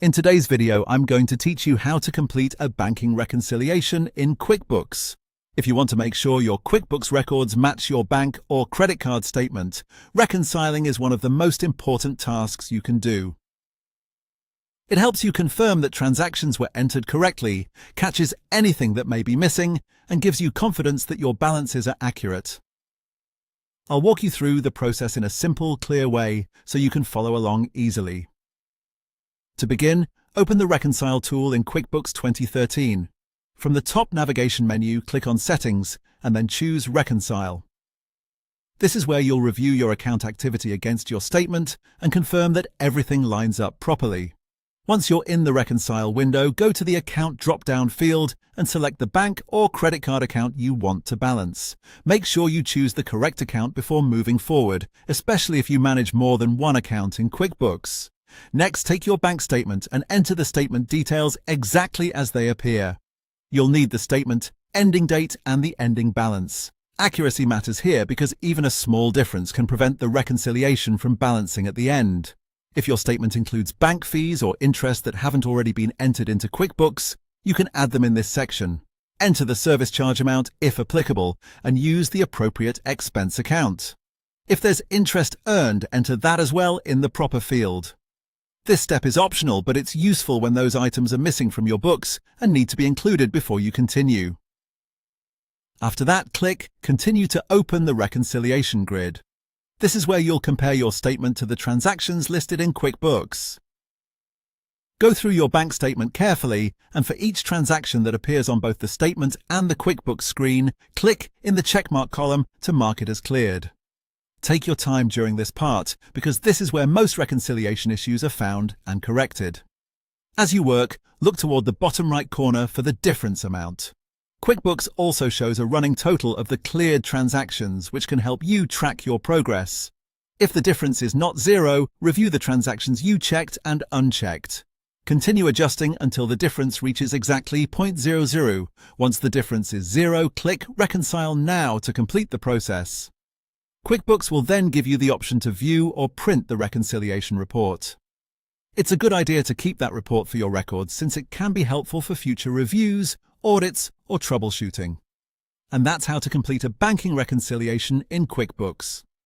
In today's video, I'm going to teach you how to complete a banking reconciliation in QuickBooks. If you want to make sure your QuickBooks records match your bank or credit card statement, reconciling is one of the most important tasks you can do. It helps you confirm that transactions were entered correctly, catches anything that may be missing, and gives you confidence that your balances are accurate. I'll walk you through the process in a simple, clear way so you can follow along easily. To begin, open the Reconcile tool in QuickBooks 2013. From the top navigation menu, click on Settings and then choose Reconcile. This is where you'll review your account activity against your statement and confirm that everything lines up properly. Once you're in the Reconcile window, go to the Account drop-down field and select the bank or credit card account you want to balance. Make sure you choose the correct account before moving forward, especially if you manage more than one account in QuickBooks. Next, take your bank statement and enter the statement details exactly as they appear. You'll need the statement, ending date, and the ending balance. Accuracy matters here because even a small difference can prevent the reconciliation from balancing at the end. If your statement includes bank fees or interest that haven't already been entered into QuickBooks, you can add them in this section. Enter the service charge amount, if applicable, and use the appropriate expense account. If there's interest earned, enter that as well in the proper field. This step is optional, but it's useful when those items are missing from your books and need to be included before you continue. After that, click Continue to open the reconciliation grid. This is where you'll compare your statement to the transactions listed in QuickBooks. Go through your bank statement carefully, and for each transaction that appears on both the statement and the QuickBooks screen, click in the checkmark column to mark it as cleared. Take your time during this part, because this is where most reconciliation issues are found and corrected. As you work, look toward the bottom right corner for the difference amount. QuickBooks also shows a running total of the cleared transactions, which can help you track your progress. If the difference is not zero, review the transactions you checked and unchecked. Continue adjusting until the difference reaches exactly 0.00. Once the difference is zero, click Reconcile Now to complete the process. QuickBooks will then give you the option to view or print the reconciliation report. It's a good idea to keep that report for your records since it can be helpful for future reviews, audits, or troubleshooting. And that's how to complete a banking reconciliation in QuickBooks.